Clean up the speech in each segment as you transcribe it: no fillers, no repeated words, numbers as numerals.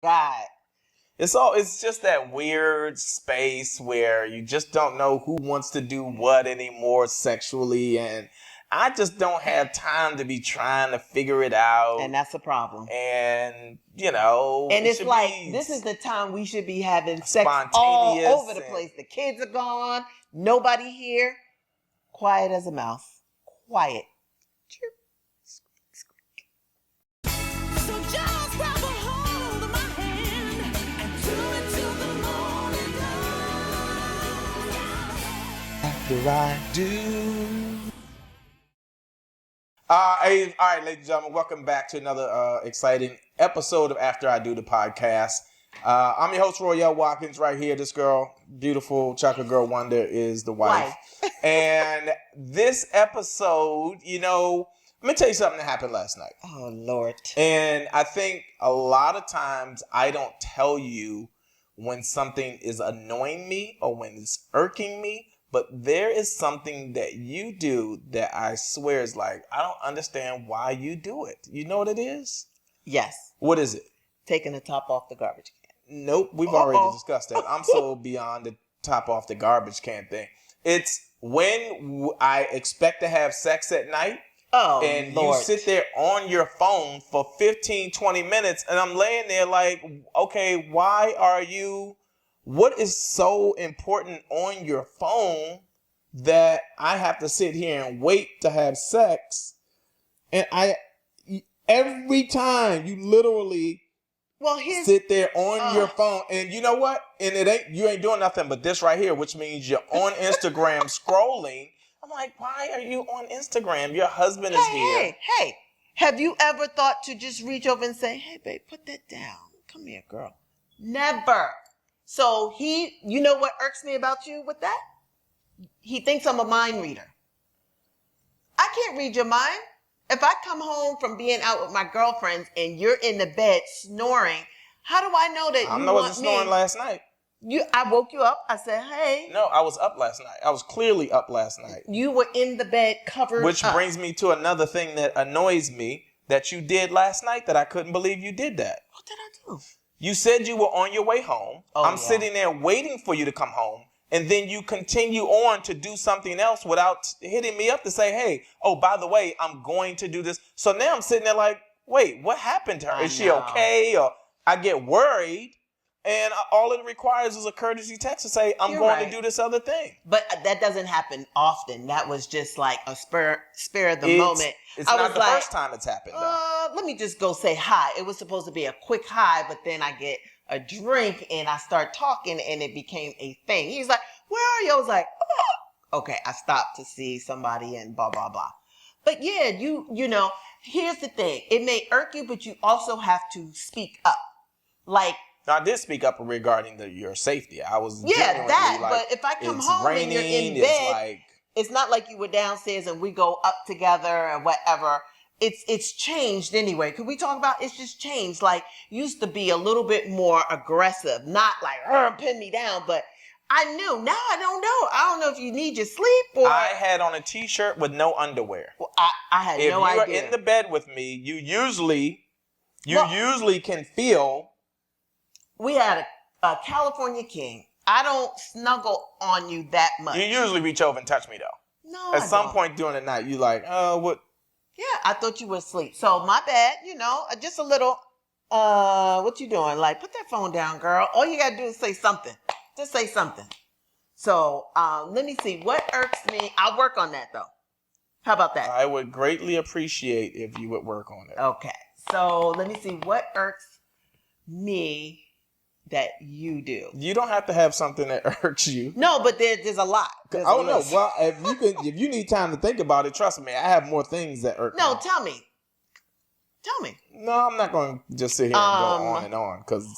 God. It's just that weird space where you just don't know who wants to do what anymore sexually, and I just don't have time to be trying to figure it out. And that's a problem. And, you know, and it's like, this is the time we should be having sex all over the place. The kids are gone. Nobody here. Quiet as a mouse. Quiet. Chirp. So just grab a hold of my hand and do it till the morning light. After I do. All right, ladies and gentlemen, welcome back to another exciting episode of After I Do the podcast. I'm your host, Royale Watkins, right here. This girl, beautiful chocolate girl wonder, is the wife. And this episode, you know, let me tell you something that happened last night. Oh, Lord. And I think a lot of times I don't tell you when something is annoying me or when it's irking me. But there is something that you do that I swear is like, I don't understand why you do it. You know what it is? Yes. What is it? Taking the top off the garbage can. Nope, we've already discussed that. I'm so beyond the top off the garbage can thing. It's when I expect to have sex at night. Oh, and Lord. You sit there on your phone for 15, 20 minutes and I'm laying there like, okay, what is so important on your phone that I have to sit here and wait to have sex? And every time you literally sit there on your phone, and you know what? And you ain't doing nothing but this right here, which means you're on Instagram scrolling. I'm like, why are you on Instagram? Your husband is here. Hey, have you ever thought to just reach over and say, hey, babe, put that down. Come here, girl. Never. So you know what irks me about you with that? He thinks I'm a mind reader. I can't read your mind. If I come home from being out with my girlfriends and you're in the bed snoring, how do I know that you want me? I wasn't snoring last night. I woke you up. I said, hey. No, I was up last night. I was clearly up last night. You were in the bed covered Which brings me to another thing that annoys me that you did last night that I couldn't believe you did that. What did I do? You said you were on your way home. I'm sitting there waiting for you to come home. And then you continue on to do something else without hitting me up to say, hey, oh, by the way, I'm going to do this. So now I'm sitting there like, wait, what happened to her? Is she okay? Or I get worried. And all it requires is a courtesy text to say, I'm going to do this other thing. But that doesn't happen often. That was just like a spur of the moment. It's not the first time it's happened, though. Let me just go say hi. It was supposed to be a quick hi, but then I get a drink and I start talking and it became a thing. He's like, where are you? I was like, oh. Okay, I stopped to see somebody and blah, blah, blah. But yeah, you know, here's the thing. It may irk you, but you also have to speak up. Like, I did speak up regarding your safety. I was but if I come home and you're in bed, it's not like you were downstairs and we go up together and whatever. It's changed anyway. Could we talk about it's just changed? Like, used to be a little bit more aggressive, not like pin me down, but I knew. Now I don't know. I don't know if you need your sleep or I had on a t-shirt with no underwear. Well, I had no idea. If you are in the bed with me, you usually can feel. We had a California king. I don't snuggle on you that much. You usually reach over and touch me, though. No, At some point during the night, you like, what? Yeah, I thought you were asleep. So, my bad, you know, just a little, what you doing? Like, put that phone down, girl. All you got to do is say something. Just say something. So, let me see. What irks me? I'll work on that, though. How about that? I would greatly appreciate if you would work on it. Okay. So, let me see. What irks me that you do? You don't have to have something that irks you. No, but there's a lot. I don't know. Well, if you need time to think about it, trust me, I have more things that irk me. No, tell me. No, I'm not going to just sit here and go on and on because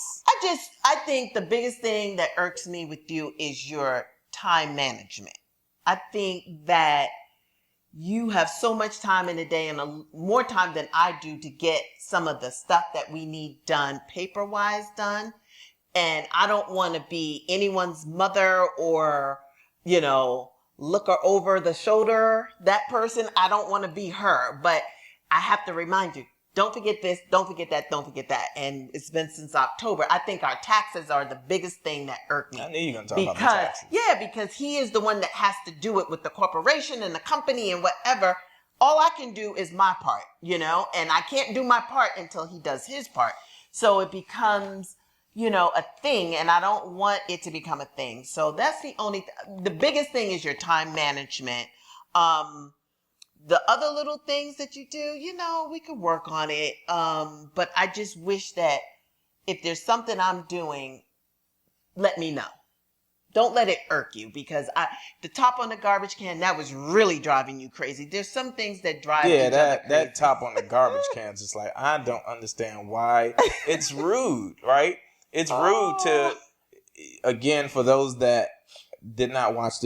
I think the biggest thing that irks me with you is your time management. I think that you have so much time in a day and more time than I do to get some of the stuff that we need done paper-wise done. And I don't want to be anyone's mother or, you know, look her over the shoulder, that person. I don't want to be her. But I have to remind you, don't forget this, don't forget that, don't forget that. And it's been since October. I think our taxes are the biggest thing that irked me. I knew you were going to talk about the taxes. Yeah, because he is the one that has to do it with the corporation and the company and whatever. All I can do is my part, you know, and I can't do my part until he does his part. So it becomes, you know, a thing, and I don't want it to become a thing. So that's the biggest thing is your time management. The other little things that you do, you know, we could work on it. But I just wish that if there's something I'm doing, let me know. Don't let it irk you, because the top on the garbage can, that was really driving you crazy. There's some things that drive each other crazy. That top on the garbage can is just like, I don't understand why. It's rude, right? It's rude to, again, for those that did not watch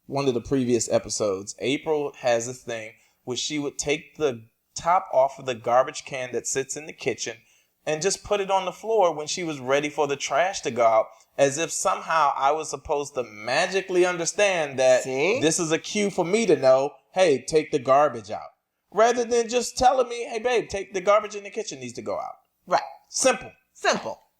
one of the previous episodes, April has a thing where she would take the top off of the garbage can that sits in the kitchen and just put it on the floor when she was ready for the trash to go out, as if somehow I was supposed to magically understand that this is a cue for me to know, hey, take the garbage out. Rather than just telling me, hey, babe, take the garbage in the kitchen needs to go out. Right. Simple.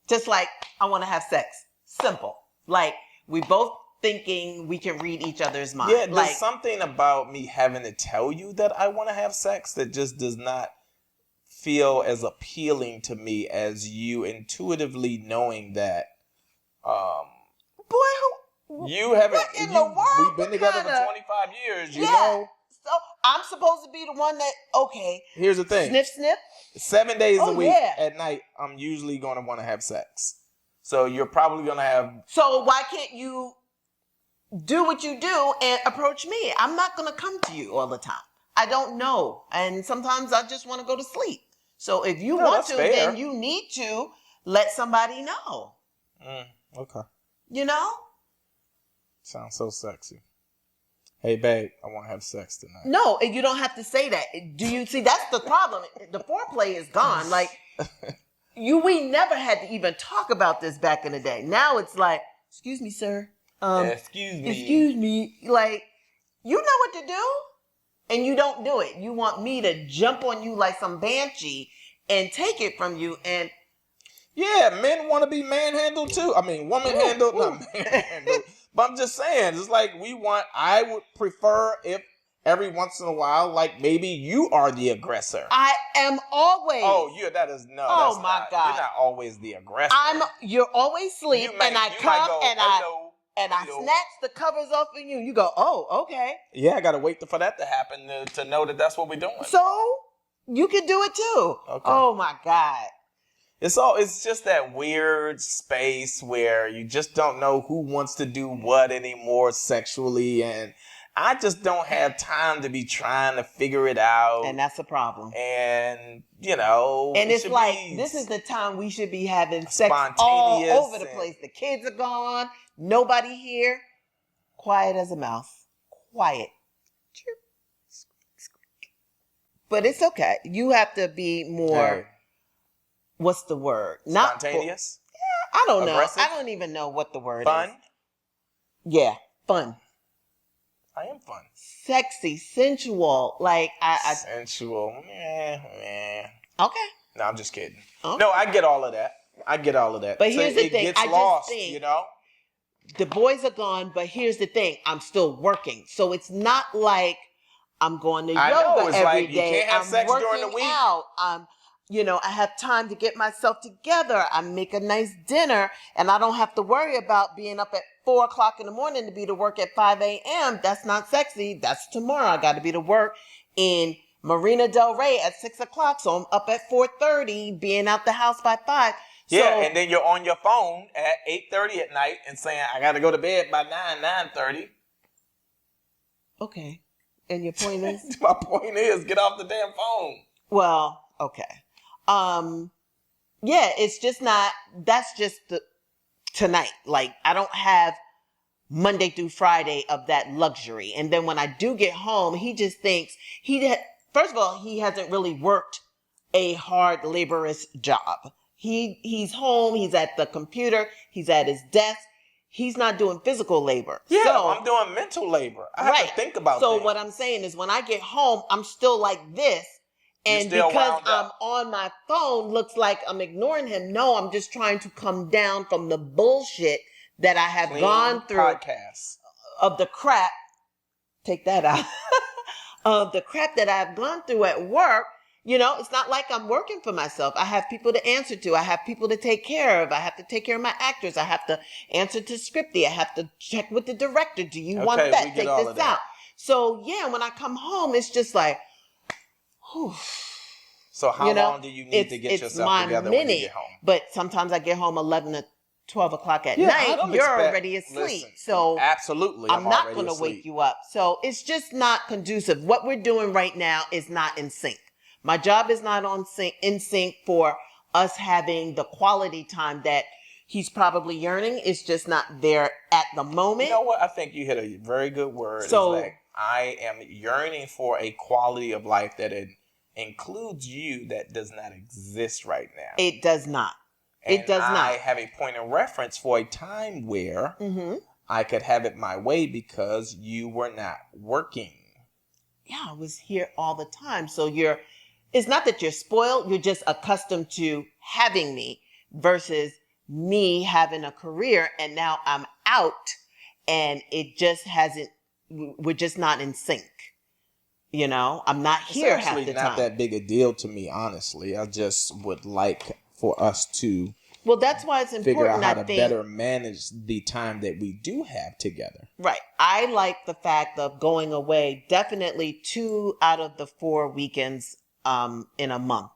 Just like, I want to have sex. Simple. Like, we both thinking we can read each other's mind. Yeah, there's something about me having to tell you that I want to have sex that just does not feel as appealing to me as you intuitively knowing that. You haven't. What in the world? We've been together for 25 years. You know. So I'm supposed to be the one that. Okay. Here's the thing. Sniff, sniff. 7 days a week at night, I'm usually going to want to have sex. So you're probably going to have. So why can't you do what you do and approach me? I'm not going to come to you all the time. I don't know. And sometimes I just want to go to sleep. So if you want to, then you need to let somebody know. Okay. You know? Sounds so sexy. Hey, babe, I want to have sex tonight. No, and you don't have to say that. Do you see? That's the problem. The foreplay is gone. Like, we never had to even talk about this back in the day. Now it's like, excuse me, sir. Excuse me. Like, you know what to do, and you don't do it. You want me to jump on you like some banshee and take it from you. And yeah, men want to be manhandled too. I mean, woman handled, not manhandled. But I'm just saying, it's like I would prefer if every once in a while, like maybe you are the aggressor. I am always. Oh, that is no. Oh that's my not, God. You're not always the aggressor. You're always asleep, and I come and I snatch the covers off of you. You go, oh, okay. Yeah, I gotta wait for that to happen to know that that's what we're doing. So you can do it too. Okay. Oh my God. It's just that weird space where you just don't know who wants to do what anymore sexually, and I just don't have time to be trying to figure it out. And that's a problem. And, you know. And it's like, this is the time we should be having sex all over the place. The kids are gone. Nobody here. Quiet as a mouse. Quiet. But it's okay. You have to be more, what's the word? Spontaneous? I don't know. Aggressive? I don't even know what the word Fun? is. Yeah, fun. I am fun. Sexy, sensual. Like, Sensual. Okay. No, I'm just kidding. Okay. No, I get all of that. But here's the thing. It gets lost, you know? The boys are gone, but here's the thing. I'm still working. So it's not like I'm going to yoga every day. You can't have sex during the week. Out. I have time to get myself together. I make a nice dinner, and I don't have to worry about being up at 4 o'clock in the morning to be to work at 5 a.m. That's not sexy. That's tomorrow. I got to be to work in Marina Del Rey at 6 o'clock. So I'm up at 4:30, being out the house by 5. Yeah, and then you're on your phone at 8:30 at night and saying, I got to go to bed by 9:30. Okay. And your point is? My point is, get off the damn phone. Well, okay. Yeah, it's just not, that's just tonight. Like, I don't have Monday through Friday of that luxury. And then when I do get home, he just thinks first of all, he hasn't really worked a hard laborious job. He's home. He's at the computer. He's at his desk. He's not doing physical labor. Yeah, so, I'm doing mental labor. I have to think about So things. what I'm saying is when I get home, I'm still like this. And still because wound I'm up. on my phone, looks like I'm ignoring him. No, I'm just trying to come down from the bullshit that I have Clean gone through podcast. of the crap. Take that out. Of the crap that I've gone through at work. It's not like I'm working for myself. I have people to answer to. I have people to take care of. I have to take care of my actors. I have to answer to Scripty. I have to check with the director. Do you want Okay, that? we get Take all this of that. out. So yeah, when I come home, it's just like, whew. So how long do you need to get it's yourself my together when you minute, get home? But sometimes I get home 11 to 12 o'clock at I night. don't You're expect- already asleep. listen, So absolutely, I'm not already going to asleep. wake you up. So it's just not conducive. What we're doing right now is not in sync. My job is not in sync for us having the quality time that he's probably yearning. It's just not there at the moment. You know what? I think you hit a very good word. So- is that I am yearning for a quality of life that includes you that does not exist right now. It does not. And It does I not. have a point of reference for a time where Mm-hmm. I could have it my way because you were not working. Yeah, I was here all the time. So it's not that you're spoiled. You're just accustomed to having me versus me having a career. And now I'm out and it just we're just not in sync. I'm not here It's half actually the not time. that big a deal to me, honestly. I just would like for us to Well, that's why it's figure important, out how I to think. better manage the time that we do have together. Right. I like the fact of going away definitely 2 out of the 4 weekends in a month.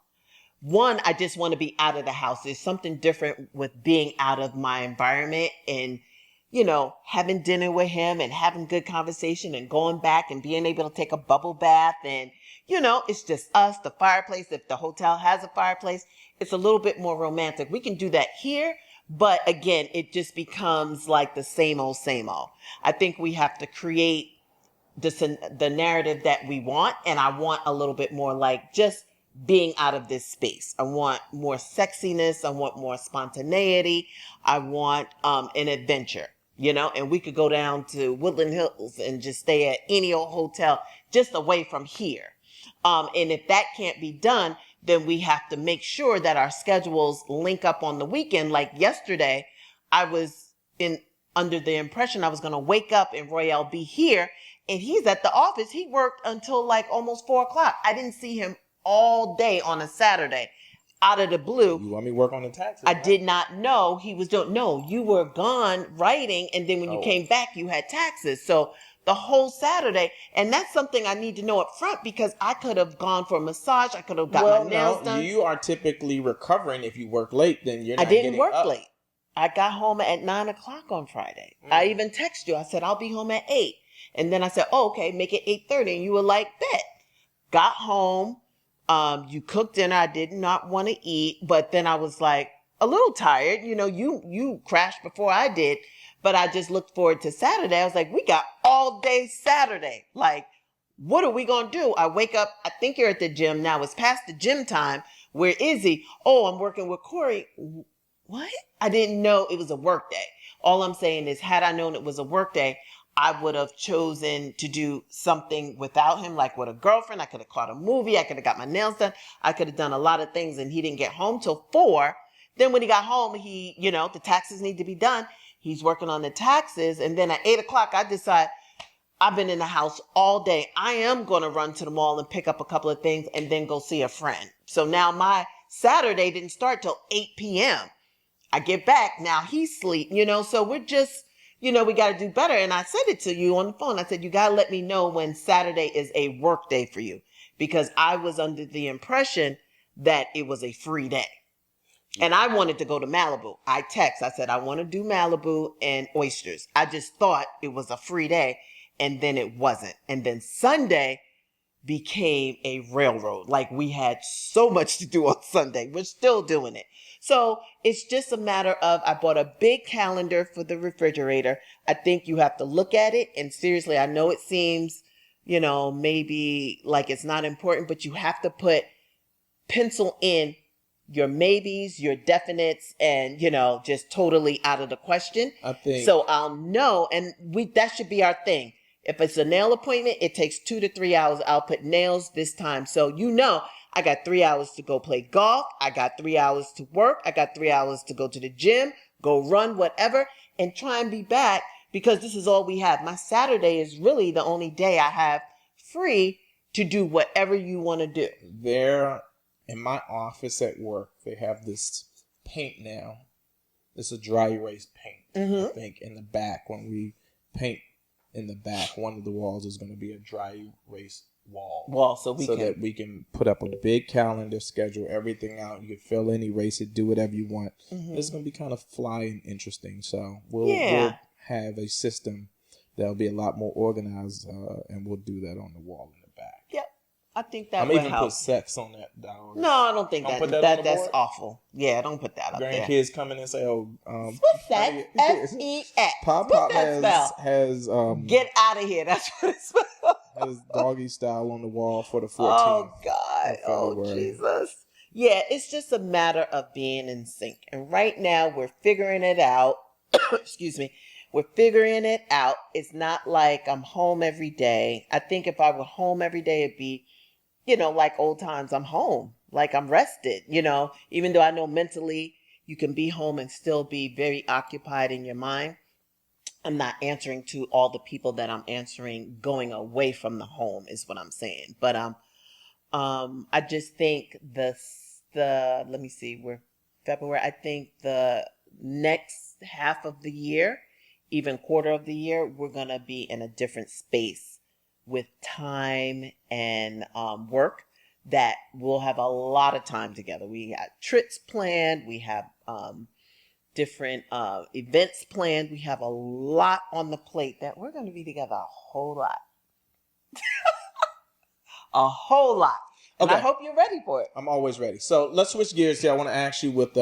One, I just want to be out of the house. There's something different with being out of my environment and, having dinner with him and having good conversation and going back and being able to take a bubble bath. And, it's just us, the fireplace. If the hotel has a fireplace, it's a little bit more romantic. We can do that here. But again, it just becomes like the same old, same old. I think we have to create the narrative that we want. And I want a little bit more like just being out of this space. I want more sexiness. I want more spontaneity. I want an adventure, and we could go down to Woodland Hills and just stay at any old hotel just away from here. And if that can't be done, then we have to make sure that our schedules link up on the weekend. Like yesterday, I was under the impression I was going to wake up and Royale be here, and he's at the office. He worked until like almost 4 o'clock. I didn't see him all day on a Saturday. Out of the blue, You want me to work on the taxes? I right? did not know he was doing. No, you were gone writing, and then when you Oh. came back, you had taxes. So the whole Saturday, and that's something I need to know up front because I could have gone for a massage. I could have got my nails done. You are typically recovering if you work late. Then you're I not didn't getting work up. late. I got home at 9 o'clock on Friday. I even texted you. I said, I'll be home at 8. And then I said, oh, okay, make it 8:30. And you were like, bet. Got home. You cooked dinner. I did not want to eat, but then I was like a little tired. You crashed before I did, but I just looked forward to Saturday. I was like, we got all day Saturday. Like, what are we going to do? I wake up. I think you're at the gym now. It's past the gym time. Where is he? Oh, I'm working with Corey. What? I didn't know it was a work day. All I'm saying is, had I known it was a work day, I would have chosen to do something without him, like with a girlfriend. I could have caught a movie. I could have got my nails done. I could have done a lot of things, and he didn't get home till 4. Then when he got home, the taxes need to be done. He's working on the taxes. And then at 8 o'clock, I decide I've been in the house all day. I am going to run to the mall and pick up a couple of things and then go see a friend. So now my Saturday didn't start till 8 p.m. I get back. Now he's asleep, so we're just, we got to do better. And I said it to you on the phone. I said, you got to let me know when Saturday is a work day for you, because I was under the impression that it was a free day. And I wanted to go to Malibu. I said, I want to do Malibu and oysters. I just thought it was a free day, and then it wasn't. And then Sunday became a railroad. Like, we had so much to do on Sunday. We're still doing it. So it's just a matter of, I bought a big calendar for the refrigerator. I think you have to look at it. And seriously, I know it seems, maybe like it's not important, but you have to pencil in your maybes, your definites, and, just totally out of the question. I think So I'll know. And that should be our thing. If it's a nail appointment, it takes 2 to 3 hours. I'll put nails this time. So, I got 3 hours to go play golf. I got 3 hours to work. I got 3 hours to go to the gym, go run, whatever, and try and be back because this is all we have. My Saturday is really the only day I have free to do whatever you want to do. There, in my office at work, they have this paint now. It's a dry erase paint, I think, in the back. When we paint in the back, one of the walls is going to be a dry erase wall. So that we can put up a big calendar, schedule everything out. You can fill in, erase it, do whatever you want. It's going to be kind of fly and interesting. So we'll have a system that'll be a lot more organized, and we'll do that on the wall in the back. Yep. I think that I'm would even help. put sex on that. No, I don't think Don't that. put that on the That's board? awful. Yeah, don't put that up there. Grandkids come in and say, "Oh, What's that? S-E-X. Pop What's that spell? has Get out of here. That's what it's spelled. has doggy style on the wall for the 14th. Oh, God. of Oh, February. Jesus. Yeah, it's just a matter of being in sync. And right now, we're figuring it out. Excuse me. We're figuring it out. It's not like I'm home every day. I think if I were home every day, it'd be, like old times. I'm home. Like I'm rested, even though I know mentally you can be home and still be very occupied in your mind. I'm not answering to all the people that I'm answering going away from the home is what I'm saying. But I just think let me see, we're February. I think the next half of the year, even quarter of the year, we're gonna be in a different space with time and work that we'll have a lot of time together. We got trips planned. We have different events planned. We have a lot on the plate that we're going to be together a whole lot. A whole lot. And I Okay. hope you're ready for it. I'm always ready. So let's switch gears here. I want to ask you with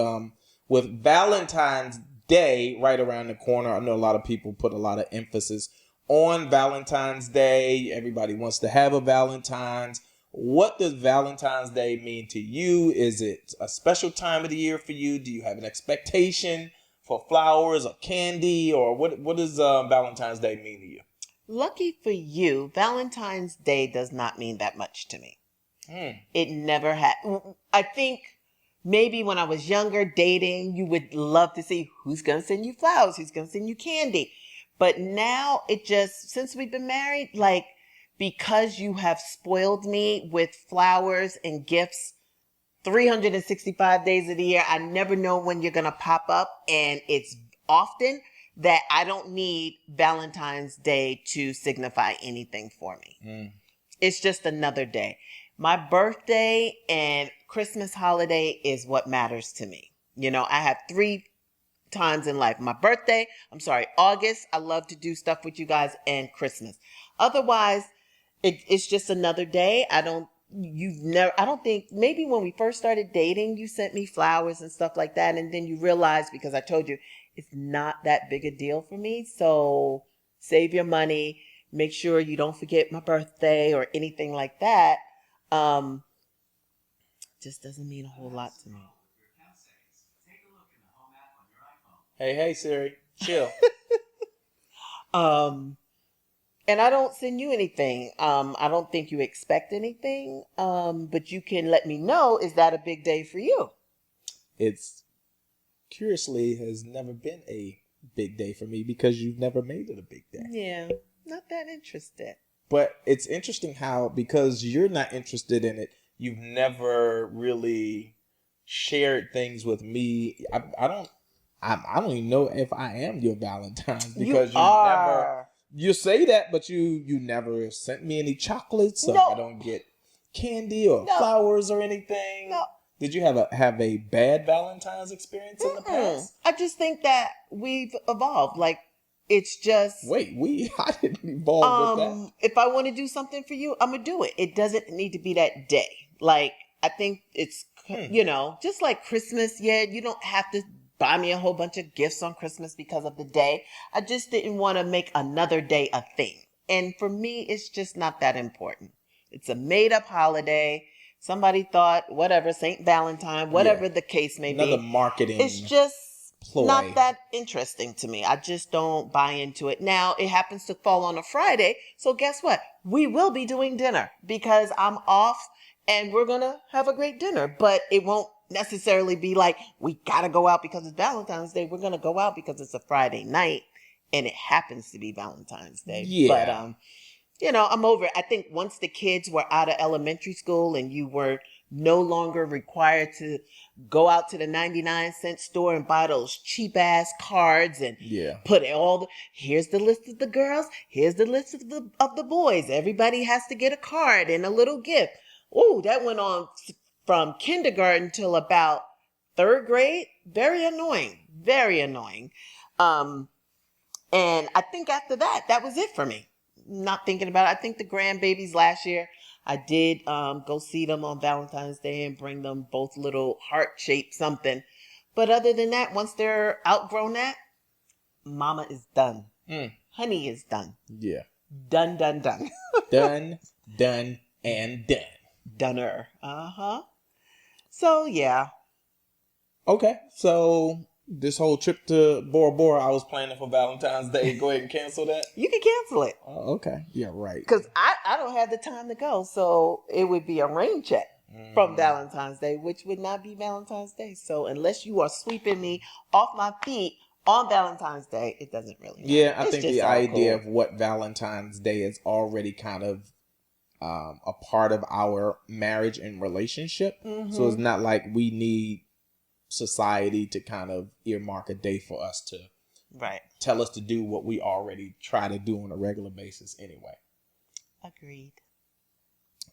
Valentine's Day right around the corner. I know a lot of people put a lot of emphasis on Valentine's Day. Everybody wants to have a Valentine's. What does Valentine's Day mean to you? Is it a special time of the year for you? Do you have an expectation for flowers or candy? Or what does Valentine's Day mean to you? Lucky for you, Valentine's Day does not mean that much to me. It never had. I think maybe when I was younger, dating, you would love to see who's going to send you flowers, who's going to send you candy. But now since we've been married, because you have spoiled me with flowers and gifts 365 days of the year, I never know when you're going to pop up. And it's often that I don't need Valentine's Day to signify anything for me. It's just another day. My birthday and Christmas holiday is what matters to me. I have 3 times in life. My birthday, August, I love to do stuff with you guys, and Christmas. Otherwise, it's just another day. I don't think, maybe when we first started dating, you sent me flowers and stuff like that. And then you realized, because I told you, it's not that big a deal for me. So save your money. Make sure you don't forget my birthday or anything like that. Just doesn't mean a whole lot to me. Hey, Siri, chill. And I don't send you anything. I don't think you expect anything. But you can let me know, is that a big day for you? It's curiously has never been a big day for me because you've never made it a big day. Yeah, not that interested. But it's interesting how, because you're not interested in it, you've never really shared things with me. I don't even know if I am your Valentine's, because you say that, but you never sent me any chocolates, or No. I don't get candy or No. flowers or anything. No. Did you have a bad Valentine's experience in the past? I just think that we've evolved. It's just... Wait, I didn't evolve with that. If I want to do something for you, I'm going to do it. It doesn't need to be that day. I think it's, just like Christmas. Yeah, you don't have to buy me a whole bunch of gifts on Christmas because of the day. I just didn't want to make another day a thing. And for me, it's just not that important. It's a made up holiday. Somebody thought, whatever, St. Valentine, whatever the case may be. Another marketing It's just ploy. not that interesting to me. I just don't buy into it. Now, it happens to fall on a Friday. So guess what? We will be doing dinner because I'm off and we're going to have a great dinner. But it won't necessarily be like, we got to go out because it's Valentine's Day. We're going to go out because it's a Friday night and it happens to be Valentine's Day. Yeah. But, I'm over it. I think once the kids were out of elementary school and you were no longer required to go out to the 99-cent store and buy those cheap ass cards and put here's the list of the girls, here's the list of the boys. Everybody has to get a card and a little gift. Oh, that went on from kindergarten till about third grade. Very annoying. Very annoying. And I think after that was it for me. Not thinking about it. I think the grandbabies last year, I did go see them on Valentine's Day and bring them both little heart-shaped something. But other than that, once they're outgrown that, mama is done. Honey is done. Yeah. Done. Done, and done. Dunner. Uh-huh. So, yeah. Okay, so this whole trip to Bora Bora I was planning for Valentine's Day, go ahead and cancel that? You can cancel it. Oh, okay. Yeah, right. Because I don't have the time to go, so it would be a rain check from Valentine's Day, which would not be Valentine's Day. So unless you are sweeping me off my feet on Valentine's Day, it doesn't really matter. Yeah, I It's think just the all idea cool. of what Valentine's Day is already kind of a part of our marriage and relationship. So it's not like we need society to kind of earmark a day for us to tell us to do what we already try to do on a regular basis anyway. Agreed.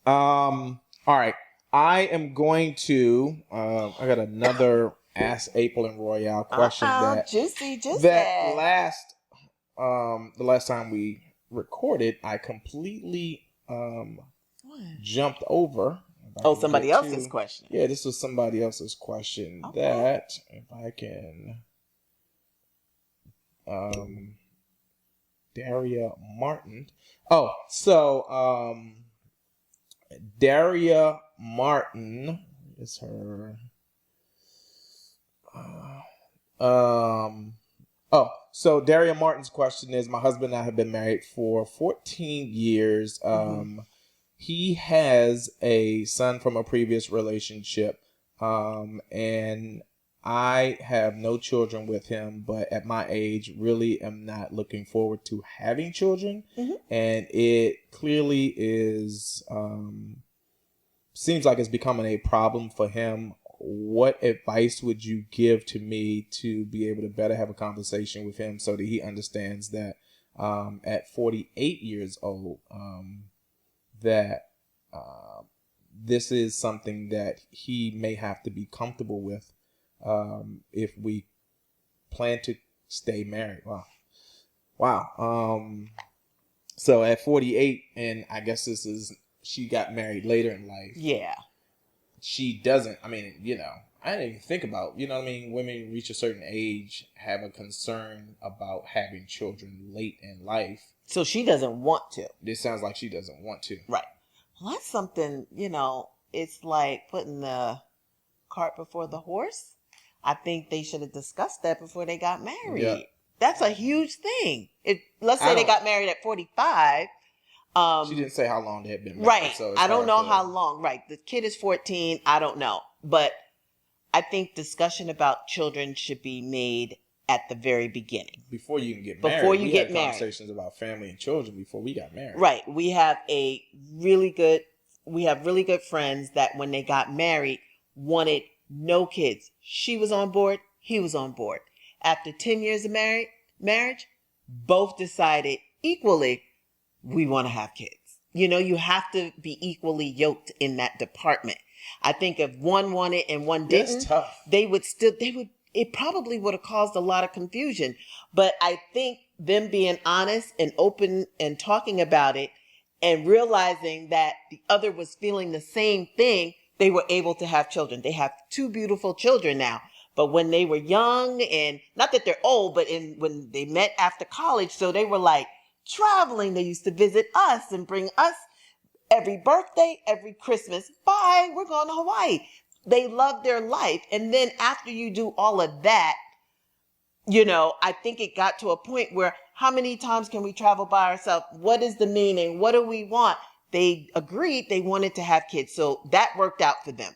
All right. I am going to I got another Ask April and Royale question juicy. that the last time we recorded, I completely jumped over. Somebody else's question. Yeah, this was somebody else's question. Okay. That, if I can, Daria Martin. Oh, so, Daria Martin is her, so Daria Martin's question is, my husband and I have been married for 14 years. He has a son from a previous relationship, and I have no children with him, but at my age, really am not looking forward to having children. And it clearly is, seems like it's becoming a problem for him. What advice would you give to me to be able to better have a conversation with him so that he understands that at 48 years old, that this is something that he may have to be comfortable with if we plan to stay married. Wow. So at 48, and I guess she got married later in life. Yeah. She doesn't, I mean, I didn't even think about, women reach a certain age, have a concern about having children late in life. So she doesn't want to. This sounds like she doesn't want to. Right. Well, that's something, it's like putting the cart before the horse. I think they should have discussed that before they got married. Yeah. That's a huge thing. Let's say they got married at 45. She didn't say how long they had been married. Right. So I don't know how long. Right. The kid is 14. I don't know. But I think discussion about children should be made at the very beginning. Before you can get married. Before you get had married. Conversations about family and children before we got married. Right. We have really good friends that when they got married wanted no kids. She was on board. He was on board. After 10 years of marriage, both decided equally, we want to have kids. You have to be equally yoked in that department. I think if one wanted and one didn't, That's tough. it probably would have caused a lot of confusion. But I think them being honest and open and talking about it and realizing that the other was feeling the same thing, they were able to have children. They have 2 beautiful children now. But when they were young, and not that they're old, but when they met after college, so they were like traveling. They used to visit us and bring us every birthday, every Christmas. Bye, we're going to Hawaii. They love their life. And then after you do all of that, I think it got to a point where how many times can we travel by ourselves? What is the meaning? What do we want? they agreed they wanted to have kids. So that worked out for them.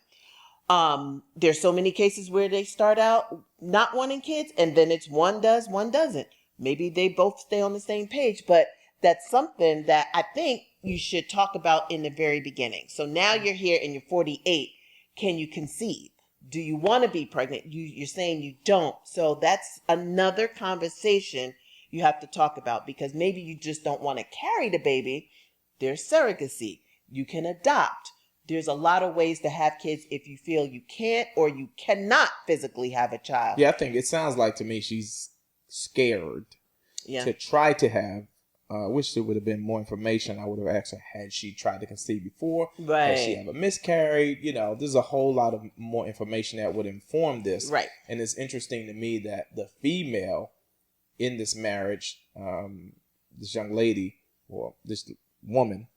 There's so many cases where they start out not wanting kids and then it's one does, one doesn't. Maybe they both stay on the same page, but that's something that I think you should talk about in the very beginning. So now you're here and you're 48. Can you conceive? Do you want to be pregnant? You're saying you don't. So that's another conversation you have to talk about, because maybe you just don't want to carry the baby. There's surrogacy. You can adopt. There's a lot of ways to have kids if you feel you can't or you cannot physically have a child. Yeah, I think it sounds like to me she's scared Yeah. to try to have. I wish there would have been more information. I would have asked her, had she tried to conceive before? Right. Had she ever miscarried? You know, there's a whole lot of more information that would inform this. Right. And it's interesting to me that the female in this marriage, this young lady, or this woman,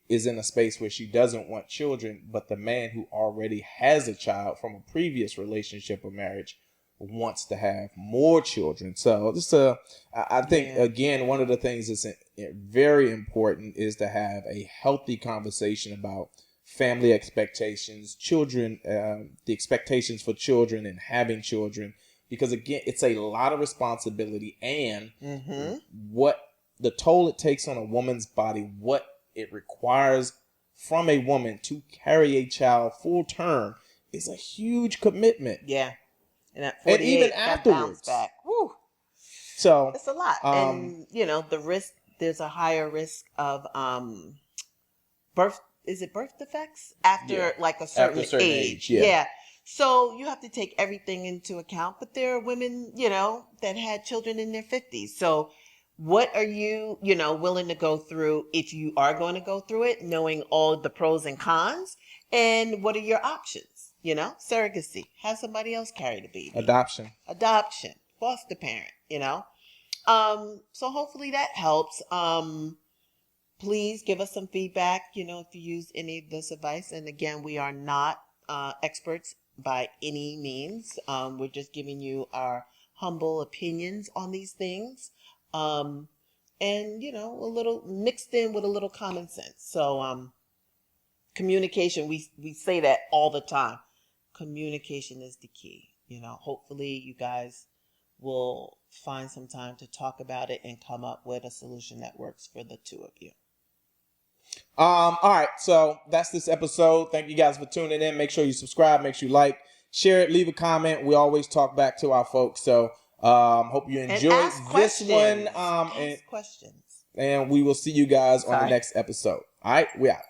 is in a space where she doesn't want children, but the man who already has a child from a previous relationship or marriage wants to have more children. So this, I think, again, one of the things that's very important is to have a healthy conversation about family expectations, children, the expectations for children and having children, because again, it's a lot of responsibility and what the toll it takes on a woman's body, what it requires from a woman to carry a child full term is a huge commitment. Yeah. And at And 48, even that bounce afterwards. back. Woo. So It's a lot. And, you know, the risk, there's a higher risk of birth. Is it birth defects? After like a certain, age. yeah. So you have to take everything into account. But there are women, you know, that had children in their 50s. So what are you, you know, willing to go through if you are going to go through it, knowing all the pros and cons? And what are your options? You know, surrogacy, have somebody else carry the baby. Adoption, Foster parent, you know. So hopefully that helps. Please give us some feedback, you know, if you use any of this advice. And again, we are not experts by any means. We're just giving you our humble opinions on these things. And, you know, a little mixed in with a little common sense. So communication, we say that all the time. Communication is the key. You know, hopefully you guys will find some time to talk about it and come up with a solution that works for the two of you. All right, so that's this episode. Thank you guys for tuning in. Make sure you subscribe, make sure you like, share it, leave a comment. We always talk back to our folks. So hope you enjoyed this one. Ask questions. And we will see you guys on the next episode. All right, we out.